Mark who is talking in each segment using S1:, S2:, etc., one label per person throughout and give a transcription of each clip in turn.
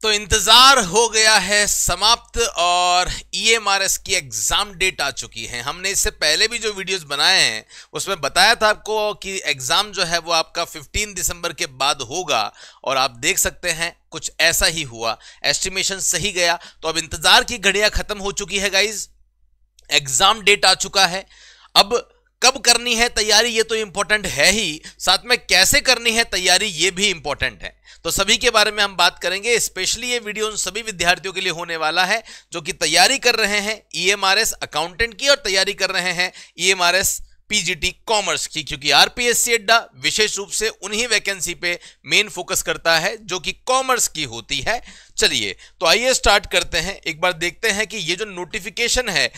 S1: तो इंतजार हो गया है समाप्त और ईएमआरएस की एग्जाम डेट आ चुकी है। हमने इससे पहले भी जो वीडियोस बनाए हैं उसमें बताया था आपको कि एग्जाम जो है वो आपका 15 दिसंबर के बाद होगा और आप देख सकते हैं कुछ ऐसा ही हुआ, एस्टिमेशन सही गया। तो अब इंतजार की घड़ियां खत्म हो चुकी है गाइज, एग्जाम डेट आ चुका है। अब कब करनी है तैयारी ये तो इंपॉर्टेंट है ही, साथ में कैसे करनी है तैयारी ये भी इंपॉर्टेंट है। तो सभी के बारे में हम बात करेंगे। स्पेशली ये वीडियो उन सभी विद्यार्थियों के लिए होने वाला है जो कि तैयारी कर रहे हैं ईएमआरएस अकाउंटेंट की और तैयारी कर रहे हैं ईएमआरएस पीजीटी कॉमर्स की, क्योंकि आरपीएससी अड्डा विशेष रूप से उन्हीं वैकेंसी पे मेन फोकस करता है जो कि कॉमर्स की होती है। चलिए तो आइए स्टार्ट करते हैं। एक बार देखते हैं कि ये जो नोटिफिकेशन है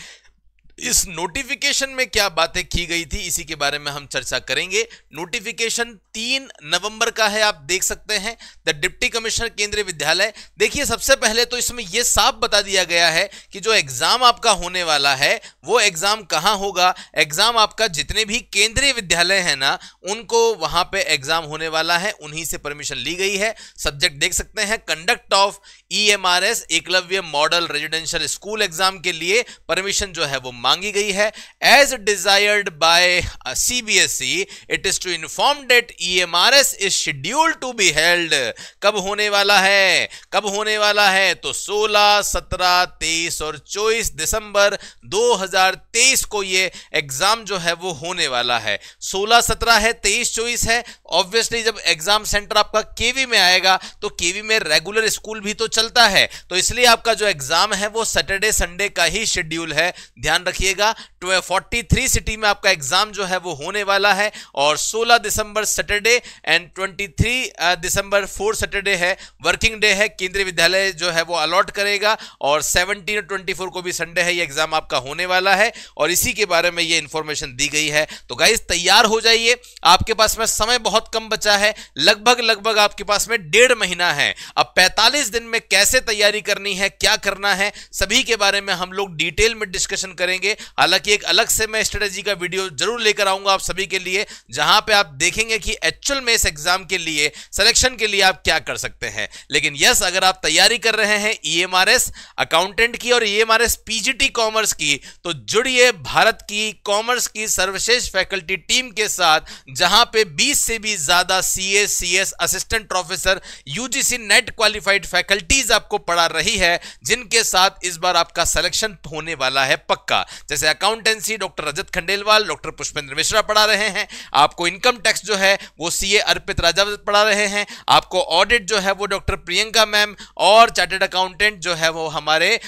S1: इस नोटिफिकेशन में क्या बातें की गई थी, इसी के बारे में हम चर्चा करेंगे। नोटिफिकेशन 3 नवंबर का है, आप देख सकते हैं, द डिप्टी कमिश्नर केंद्रीय विद्यालय। देखिए सबसे पहले तो इसमें यह साफ बता दिया गया है कि जो एग्जाम आपका होने वाला है वो एग्जाम कहां होगा। एग्जाम आपका जितने भी केंद्रीय विद्यालय है ना उनको वहां पे एग्जाम होने वाला है, उन्हीं से परमिशन ली गई है। सब्जेक्ट देख सकते हैं, conduct of EMRS Eklavya model residential school exam के लिए परमिशन जो है वो मांगी गई है। As desired by CBSE it is to inform that EMRS is scheduled to be held. कब होने वाला है, कब होने वाला है? तो 16, 17, 23 और 24 दिसंबर 2023 को ये एग्जाम जो है वो होने वाला है। 16, 17 है, 23, 24 है। ऑब्वियसली जब एग्जाम सेंटर आपका केवी में आएगा तो केवी में रेगुलर स्कूल भी तो चलता है, तो इसलिए आपका जो एग्जाम है वो सैटरडे संडे का ही शेड्यूल है, ध्यान रखिएगा। 43 सिटी में आपका एग्जाम जो है वो होने वाला है और 16 दिसंबर सैटरडे एंड 23 दिसंबर 4 सैटरडे है, वर्किंग डे है, केंद्रीय विद्यालय जो है वो अलॉट करेगा। और 17 और 24 को भी संडे है, ये एग्जाम आपका होने वाला है और इसी के बारे में ये इंफॉर्मेशन दी गई है। तो गाइस तैयार हो जाइए, आपके पास में समय बहुत कम बचा है, लगभग आपके पास में 1.5 महीना है। अब 45 दिन में कैसे तैयारी करनी है, क्या करना है, सभी के बारे में हम लोग डिटेल में डिस्कशन करेंगे। हालांकि एक अलग से मैं स्ट्रेटेजी का वीडियो जरूर लेकर आऊंगा आप सभी के लिए, जहां पे आप देखेंगे कि एक्चुअल में इस एग्जाम के लिए सिलेक्शन के लिए आप क्या कर सकते हैं। लेकिन यस, अगर आप तैयारी कर रहे हैं ईएमआरएस अकाउंटेंट की और ईएमआरएस पीजीटी कॉमर्स की, तो जुड़िए भारत की कॉमर्स की सर्वश्रेष्ठ फैकल्टी टीम के साथ, जहां पे 20 से भी ज्यादा CA, CS, assistant professor, UGC net qualified faculties आपको पढ़ा रही है, जिनके साथ इस बार आपका सिलेक्शन होने वाला है पक्का। जैसे अकाउंटेंसी डॉक्टर रजत खंडेलवाल, डॉक्टर पुष्पेंद्र मिश्रा पढ़ा रहे हैं, आपको इनकम टैक्स जो है वो सीए अर्पित राजावत पढ़ा रहे हैं, आपको ऑडिट जो है वो डॉक्टर प्रियंका मैम, और चार्टर्ड अकाउंटेंट जो है वो हमारे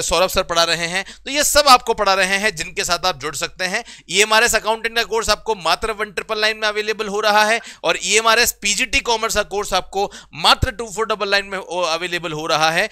S1: सौरभ सर पढ़ा रहे हैं। तो ये सब आपको पढ़ा रहे हैं जिनके साथ आप जुड़ सकते हैं। ईएमआरएस अकाउंटेंट का कोर्स आपको मात्र 1999 में अवेलेबल हो रहा है और ईएमआरएस पीजीटी कॉमर्स का कोर्स आपको मात्र 2499 में अवेलेबल हो रहा है।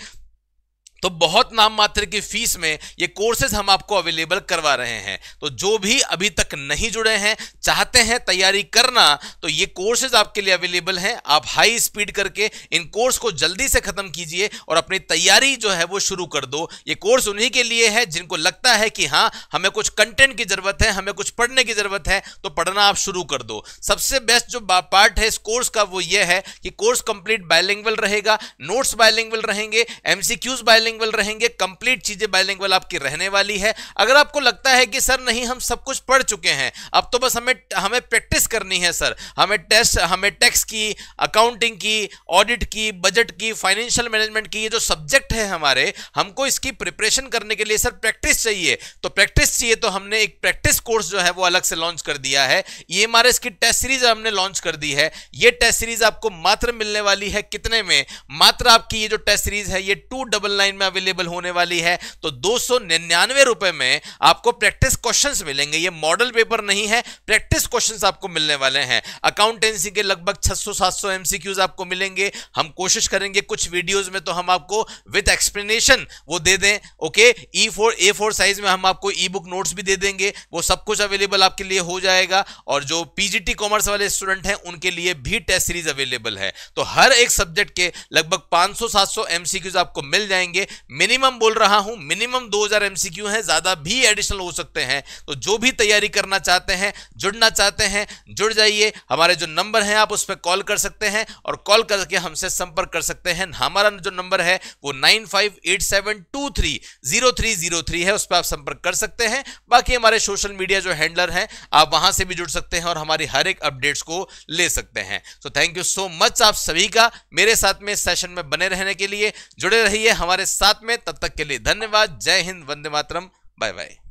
S1: तो बहुत नाम मात्र की फीस में ये कोर्सेज हम आपको अवेलेबल करवा रहे हैं। तो जो भी अभी तक नहीं जुड़े हैं, चाहते हैं तैयारी करना, तो ये कोर्सेज आपके लिए अवेलेबल हैं। आप हाई स्पीड करके इन कोर्स को जल्दी से खत्म कीजिए और अपनी तैयारी जो है वो शुरू कर दो। ये कोर्स उन्हीं के लिए है जिनको लगता है कि हाँ हमें कुछ कंटेंट की जरूरत है, हमें कुछ पढ़ने की जरूरत है, तो पढ़ना आप शुरू कर दो। सबसे बेस्ट जो पार्ट है इस कोर्स का वो ये है कि कोर्स कंप्लीट बायलिंगुअल रहेगा, नोट्स बायलिंगुअल रहेंगे, एमसीक्यूज बायलिंगुअल रहेंगे, कंप्लीट चीजें बायलिंगुअल आपकी रहने वाली है। अगर आपको लगता है कि सर नहीं हम सब कुछ पढ़ चुके हैं, अब तो बस हमें प्रैक्टिस करनी है सर, हमें टैक्स की, अकाउंटिंग की, ऑडिट की, बजट की, फाइनेंशियल मैनेजमेंट की, ये जो सब्जेक्ट है हमारे, हमको इसकी प्रिपरेशन करने के लिए सर प्रैक्टिस चाहिए। तो प्रैक्टिस चाहिए तो हमने एक प्रैक्टिस कोर्स जो है वो अलग से लॉन्च कर दिया है। ईएमआरएस की टेस्ट सीरीज हमने लॉन्च कर दी है। ये टेस्ट सीरीज आपको मात्र मिलने वाली है कितने में? मात्र आपकी ये जो टेस्ट सीरीज है ये 299 में अवेलेबल होने वाली है। तो 299 रुपए में आपको प्रैक्टिस क्वेश्चंस मिलेंगे। ये मॉडल पेपर नहीं है, प्रैक्टिस क्वेश्चंस आपको मिलने वाले हैं। अकाउंटेंसी के लगभग 600-700 एमसीक्यूज आपको मिलेंगे। हम कोशिश करेंगे कुछ वीडियोस में तो हम आपको विद एक्सप्लेनेशन वो दे दें। ओके, A4 साइज में हम आपको ई बुक नोट्स भी दे देंगे, वो सब कुछ अवेलेबल आपके लिए हो जाएगा। और जो पीजीटी कॉमर्स वाले स्टूडेंट हैं उनके लिए भी टेस्ट सीरीज अवेलेबल है। तो हर एक सब्जेक्ट के लगभग 500-700 एमसीक्यूज आपको मिल जाएंगे मिनिमम बोल रहा हूं, मिनिमम 2000 एमसीक्यू हैं, ज्यादा भी एडिशनल हो सकते हैं। तो जो भी तैयारी करना चाहते हैं, जुड़ना चाहते हैं, जुड़ जाइए। हमारे जो नंबर हैं आप उस पर कॉल कर सकते हैं और कॉल करके हमसे संपर्क कर सकते हैं। हमारा जो नंबर है वो 9587230303 है, उस पर आप संपर्क कर सकते हैं। बाकी हमारे सोशल मीडिया जो हैंडलर हैं आप वहां से भी जुड़ सकते हैं और हमारी हर एक अपडेट्स को ले सकते हैं। So thank you so much आप सभी का मेरे साथ में इस सेशन में बने रहने के लिए। जुड़े रहिए हमारे साथ में, तब तक के लिए धन्यवाद। जय हिंद, वंदे मातरम, बाय बाय।